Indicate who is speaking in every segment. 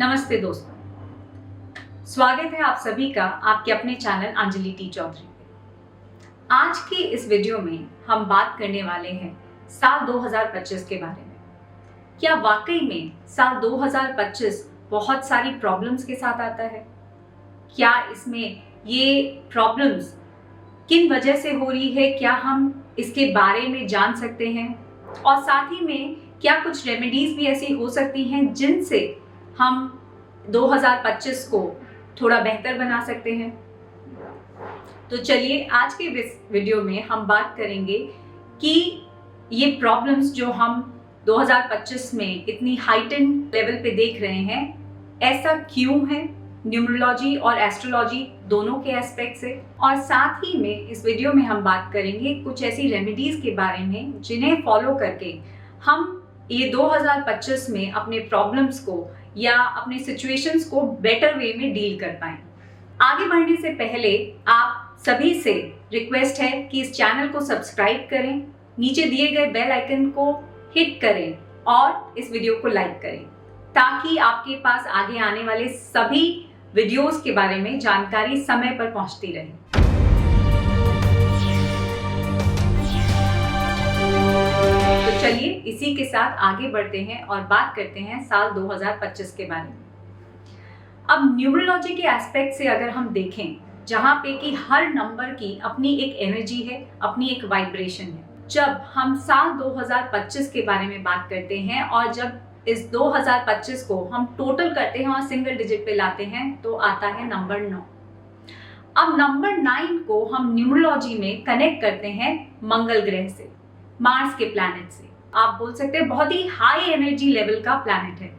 Speaker 1: नमस्ते दोस्तों, स्वागत है आप सभी का आपके अपने चैनल अंजलि टी चौधरी पे। आज की इस वीडियो में हम बात करने वाले हैं साल 2025 के बारे में। क्या वाकई में साल 2025 बहुत सारी प्रॉब्लम्स के साथ आता है? क्या इसमें ये प्रॉब्लम्स किन वजह से हो रही है, क्या हम इसके बारे में जान सकते हैं? और साथ ही में क्या कुछ रेमेडीज भी ऐसी हो सकती हैं जिनसे हम 2025 को थोड़ा बेहतर बना सकते हैं? तो चलिए आज के वीडियो में हम बात करेंगे कि ये प्रॉब्लम्स जो हम 2025 में इतनी हाइटन लेवल पे देख रहे हैं, ऐसा क्यों है, न्यूमरोलॉजी और एस्ट्रोलॉजी दोनों के एस्पेक्ट से। और साथ ही में इस वीडियो में हम बात करेंगे कुछ ऐसी रेमेडीज के बारे में जिन्हें फॉलो करके हम ये 2025 में अपने प्रॉब्लम्स को या अपने सिचुएशंस को बेटर वे में डील कर पाएं। आगे बढ़ने से पहले आप सभी से रिक्वेस्ट है कि इस चैनल को सब्सक्राइब करें, नीचे दिए गए बेल आइकन को हिट करें और इस वीडियो को लाइक करें ताकि आपके पास आगे आने वाले सभी वीडियोस के बारे में जानकारी समय पर पहुंचती रहे। तो चलिए इसी के साथ आगे बढ़ते हैं और बात करते हैं साल 2025 के बारे में। अब न्यूमरोलॉजी के एस्पेक्ट से अगर हम देखें, जहां पे कि हर नंबर की अपनी एक एनर्जी है, अपनी एक वाइब्रेशन है। जब हम साल 2025 के बारे में बात करते हैं और जब इस 2025 को हम टोटल करते हैं और सिंगल डिजिट पे लाते हैं तो आता है नंबर 9। अब नंबर 9 को हम न्यूमरोलॉजी में कनेक्ट करते हैं मंगल ग्रह से, मार्स के प्लैनेट से। आप बोल सकते हैं बहुत ही हाई एनर्जी लेवल का प्लैनेट है।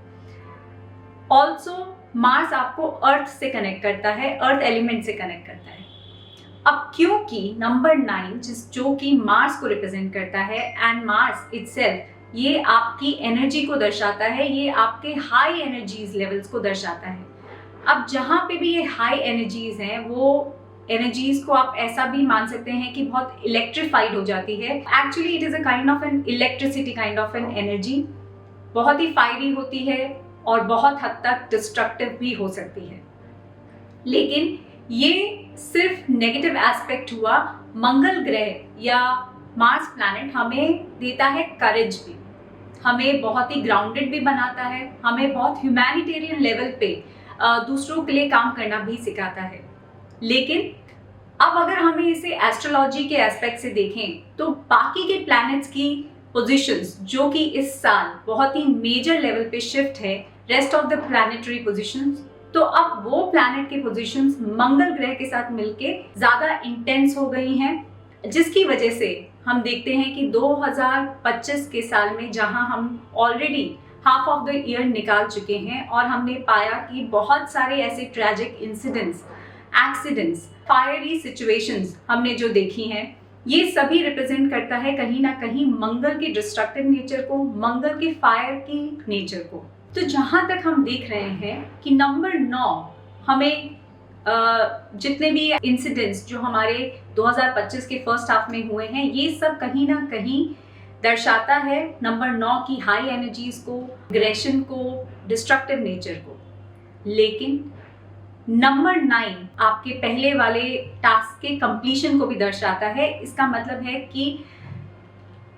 Speaker 1: ऑल्सो मार्स आपको अर्थ से कनेक्ट करता है, अर्थ एलिमेंट से कनेक्ट करता है। अब क्योंकि नंबर 9 जो कि मार्स को रिप्रेजेंट करता है एंड मार्स इटसेल्फ ये आपकी एनर्जी को दर्शाता है, ये आपके हाई एनर्जीज लेवल्स को दर्शाता है। अब जहां पे भी ये हाई एनर्जीज हैं, वो एनर्जीज को आप ऐसा भी मान सकते हैं कि बहुत इलेक्ट्रिफाइड हो जाती है। Actually it is a kind of an electricity, kind of an energy. बहुत ही फायरी होती है और बहुत हद तक डिस्ट्रक्टिव भी हो सकती है। लेकिन ये सिर्फ नेगेटिव एस्पेक्ट हुआ। मंगल ग्रह या मार्स प्लैनेट हमें देता है करेज भी, हमें बहुत ही ग्राउंडेड भी बनाता है, हमें बहुत ह्यूमैनिटेरियन लेवल पे दूसरों के लिए काम करना भी सिखाता है। लेकिन अब अगर हमें इसे एस्ट्रोलॉजी के एस्पेक्ट से देखें तो बाकी के प्लैनेट्स की पोजीशंस जो कि इस साल बहुत ही मेजर लेवल पे शिफ्ट है, rest of the planetary positions, तो अब वो प्लैनेट की पोजीशंस मंगल ग्रह के साथ मिलके ज्यादा इंटेंस हो गई हैं, जिसकी वजह से हम देखते हैं कि 2025 के साल में जहां हम already half of the year निकाल चुके हैं और हमने पाया कि बहुत सारे ऐसे tragic incidents, accidents, fiery situations हमने जो देखी हैं, ये सभी रिप्रेजेंट करता है कहीं ना कहीं मंगल की डिस्ट्रक्टिव नेचर को, मंगल के फायर की नेचर को। तो जहां तक हम देख रहे हैं कि नंबर 9 हमें जितने भी इंसिडेंट्स जो हमारे 2025 के फर्स्ट हाफ में हुए हैं, ये सब कहीं ना कहीं दर्शाता है नंबर 9 की हाई एनर्जीज को, एग्रेशन को, डिस्ट्रक्टिव नेचर को। लेकिन नंबर 9 आपके पहले वाले टास्क के कंप्लीशन को भी दर्शाता है। इसका मतलब है कि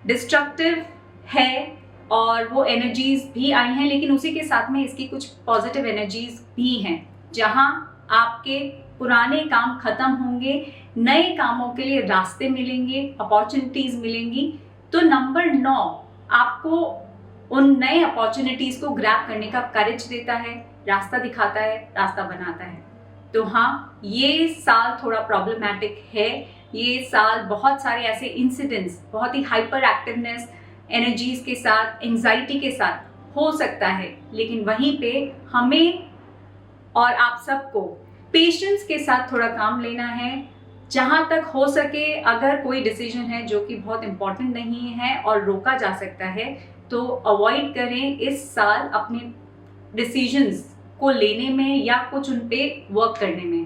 Speaker 1: डिस्ट्रक्टिव है और वो एनर्जीज भी आई हैं, लेकिन उसी के साथ में इसकी कुछ पॉजिटिव एनर्जीज भी हैं, जहां आपके पुराने काम खत्म होंगे, नए कामों के लिए रास्ते मिलेंगे, अपॉर्चुनिटीज मिलेंगी। तो नंबर 9 आपको उन नए अपॉर्चुनिटीज को ग्रैब करने का करेज देता है, रास्ता दिखाता है, रास्ता बनाता है। तो हाँ, ये साल थोड़ा प्रॉब्लमैटिक है। ये साल बहुत सारे ऐसे इंसिडेंट्स, बहुत ही हाइपर एक्टिवनेस एनर्जीज के साथ, एंजाइटी के साथ हो सकता है। लेकिन वहीं पे हमें और आप सबको पेशेंस के साथ थोड़ा काम लेना है। जहां तक हो सके, अगर कोई डिसीजन है जो कि बहुत इंपॉर्टेंट नहीं है और रोका जा सकता है, तो अवॉइड करें इस साल अपने डिसीजंस को लेने में या कुछ उन पे वर्क करने में।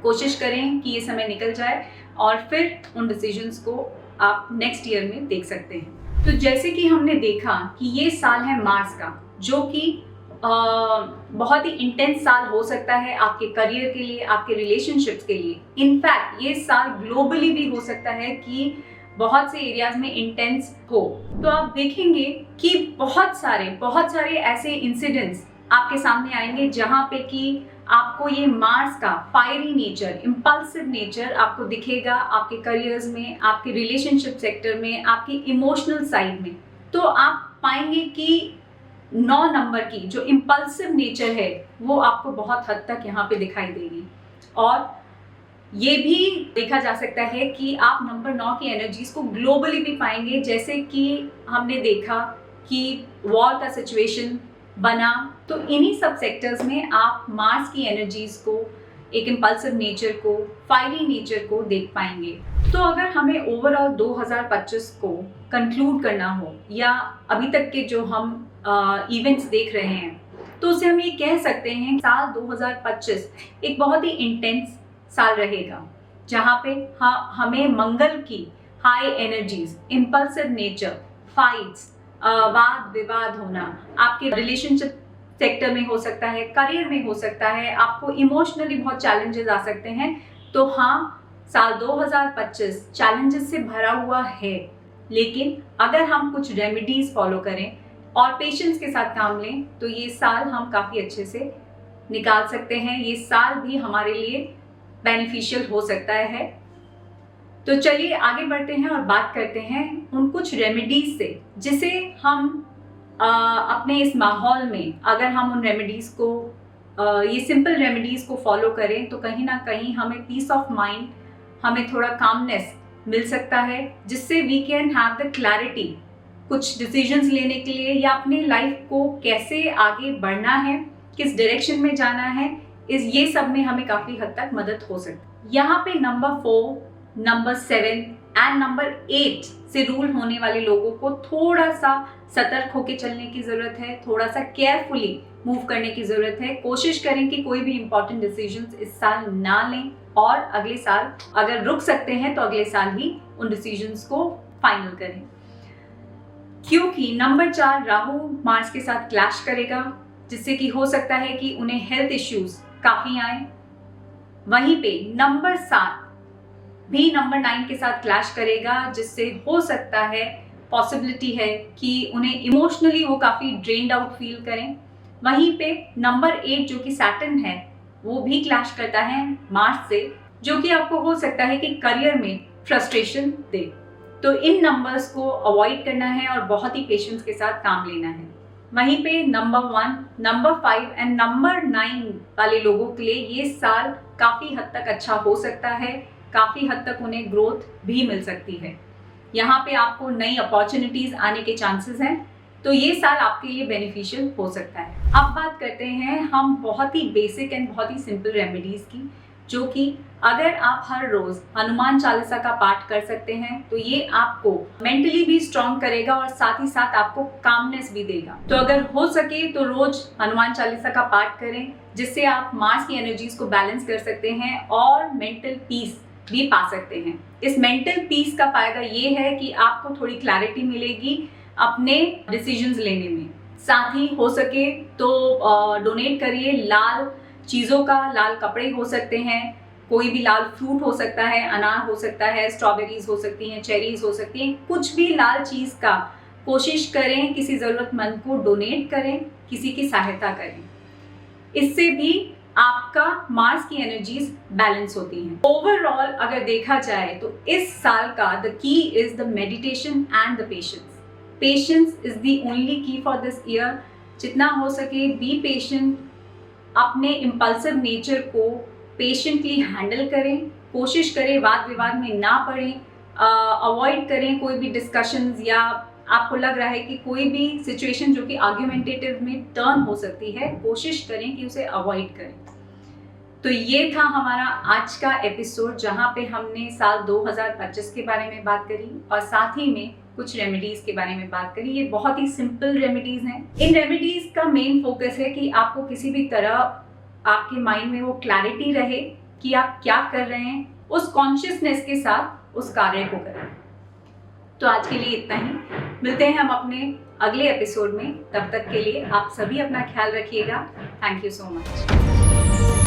Speaker 1: कोशिश करें कि ये समय निकल जाए और फिर उन डिसीजंस को आप नेक्स्ट ईयर में देख सकते हैं। तो जैसे कि हमने देखा कि ये साल है मार्स का, जो कि बहुत ही इंटेंस साल हो सकता है आपके करियर के लिए, आपके रिलेशनशिप्स के लिए। इनफैक्ट ये साल ग्लोबली भी हो सकता है कि बहुत से एरियाज में इंटेंस हो। तो आप देखेंगे कि बहुत सारे ऐसे इंसिडेंट्स आपके सामने आएंगे जहां पे कि आपको ये मार्स का फायरी नेचर, इम्पल्सिव नेचर आपको दिखेगा आपके करियर्स में, आपके रिलेशनशिप सेक्टर में, आपकी इमोशनल साइड में। तो आप पाएंगे कि 9 नंबर की जो इम्पल्सिव नेचर है वो आपको बहुत हद तक यहाँ पे दिखाई देगी। और ये भी देखा जा सकता है कि आप नंबर 9 की एनर्जीज को ग्लोबली भी पाएंगे, जैसे कि हमने देखा कि वॉर का सिचुएशन बना, तो इन्हीं सब सेक्टर्स में आप मार्स की एनर्जीज को, एक इम्पल्सिव नेचर को, फायरी नेचर को देख पाएंगे। तो अगर हमें ओवरऑल 2025 को कंक्लूड करना हो या अभी तक के जो हम इवेंट्स देख रहे हैं, तो उसे हम ये कह सकते हैं साल 2025 एक बहुत ही इंटेंस साल रहेगा, जहाँ पे हमें मंगल की high energies, impulsive nature, fights, वाद विवाद होना, आपके रिलेशनशिप सेक्टर में हो सकता है, करियर में हो सकता है, आपको इमोशनली बहुत चैलेंजेस आ सकते हैं। तो हाँ, साल 2025 चैलेंजेस से भरा हुआ है, लेकिन अगर हम कुछ रेमेडीज फॉलो करें और पेशेंस के साथ काम लें तो ये साल हम काफ़ी अच्छे से निकाल सकते हैं। ये साल भी हमारे लिए बेनिफिशियल हो सकता है। तो चलिए आगे बढ़ते हैं और बात करते हैं उन कुछ रेमेडीज से, जिसे हम अपने इस माहौल में अगर हम उन रेमेडीज को, ये सिंपल रेमेडीज को फॉलो करें तो कहीं ना कहीं हमें पीस ऑफ माइंड, हमें थोड़ा कामनेस मिल सकता है, जिससे we can have the clarity कुछ डिसीजंस लेने के लिए या अपने लाइफ को कैसे आगे बढ़ना है, किस डायरेक्शन में जाना है, ये सब में हमें काफ़ी हद तक मदद हो सकती है। यहाँ पे नंबर 4, नंबर 7 एंड नंबर 8 से रूल होने वाले लोगों को थोड़ा सा सतर्क होकर चलने की ज़रूरत है, थोड़ा सा केयरफुली मूव करने की ज़रूरत है। कोशिश करें कि कोई भी इंपॉर्टेंट डिसीजंस इस साल ना लें और अगले साल अगर रुक सकते हैं तो अगले साल ही उन डिसीजंस को फाइनल करें, क्योंकि नंबर 4 राहु मार्स के साथ क्लैश करेगा, जिससे कि हो सकता है कि उन्हें हेल्थ इश्यूज काफ़ी आए। वहीं पे नंबर 7 भी नंबर 9 के साथ क्लैश करेगा, जिससे हो सकता है, पॉसिबिलिटी है कि उन्हें इमोशनली वो काफ़ी ड्रेन्ड आउट फील करें। वहीं पे नंबर 8 जो कि सैटर्न है, वो भी क्लैश करता है मार्स से, जो कि आपको हो सकता है कि करियर में फ्रस्ट्रेशन दे। तो इन नंबर्स को अवॉइड करना है और बहुत ही पेशेंस के साथ काम लेना है। वहीं पे नंबर 1, नंबर 5 एंड नंबर 9 वाले लोगों के लिए ये साल काफ़ी हद तक अच्छा हो सकता है, काफ़ी हद तक उन्हें ग्रोथ भी मिल सकती है। यहाँ पे आपको नई अपॉर्चुनिटीज़ आने के चांसेस हैं, तो ये साल आपके लिए बेनिफिशियल हो सकता है। अब बात करते हैं हम बहुत ही बेसिक एंड बहुत ही सिंपल रेमेडीज़ की, जो कि अगर आप हर रोज़ हनुमान चालीसा का पाठ कर सकते हैं तो ये आपको मेंटली भी स्ट्रॉन्ग करेगा और साथ ही साथ आपको कामनेस भी देगा। तो अगर हो सके तो रोज हनुमान चालीसा का पाठ करें, जिससे आप मार्स की एनर्जीज को बैलेंस कर सकते हैं और मेंटल पीस भी पा सकते हैं। इस मेंटल पीस का फायदा ये है कि आपको थोड़ी क्लैरिटी मिलेगी अपने डिसीजंस लेने में। साथ ही हो सके तो डोनेट करिए लाल चीज़ों का, लाल कपड़े हो सकते हैं, कोई भी लाल फ्रूट हो सकता है, अनार हो सकता है, स्ट्रॉबेरीज हो सकती हैं, चेरीज हो सकती हैं, कुछ भी लाल चीज़ का कोशिश करें, किसी ज़रूरतमंद को डोनेट करें, किसी की सहायता करें। इससे भी आपका मार्स की एनर्जीज बैलेंस होती हैं। ओवरऑल अगर देखा जाए तो इस साल का the key is the meditation and the patience. Patience is the only की फॉर दिस ईयर। जितना हो सके बी पेशेंट, अपने इम्पल्सिव नेचर को पेशेंटली हैंडल करें, कोशिश करें वाद विवाद में ना पड़ें, अवॉइड करें कोई भी डिस्कशंस, या आपको लग रहा है कि कोई भी सिचुएशन जो कि आर्ग्यूमेंटेटिव में टर्न हो सकती है, कोशिश करें कि उसे अवॉइड करें। तो ये था हमारा आज का एपिसोड, जहाँ पे हमने साल 2025 के बारे में बात करी और साथ ही में कुछ रेमेडीज के बारे में बात करी। ये बहुत ही सिंपल रेमेडीज हैं। इन रेमेडीज का मेन फोकस है कि आपको किसी भी तरह आपके माइंड में वो क्लैरिटी रहे कि आप क्या कर रहे हैं, उस कॉन्शियसनेस के साथ उस कार्य को करें। तो आज के लिए इतना ही। मिलते हैं हम अपने अगले एपिसोड में। तब तक के लिए आप सभी अपना ख्याल रखिएगा। Thank you so much.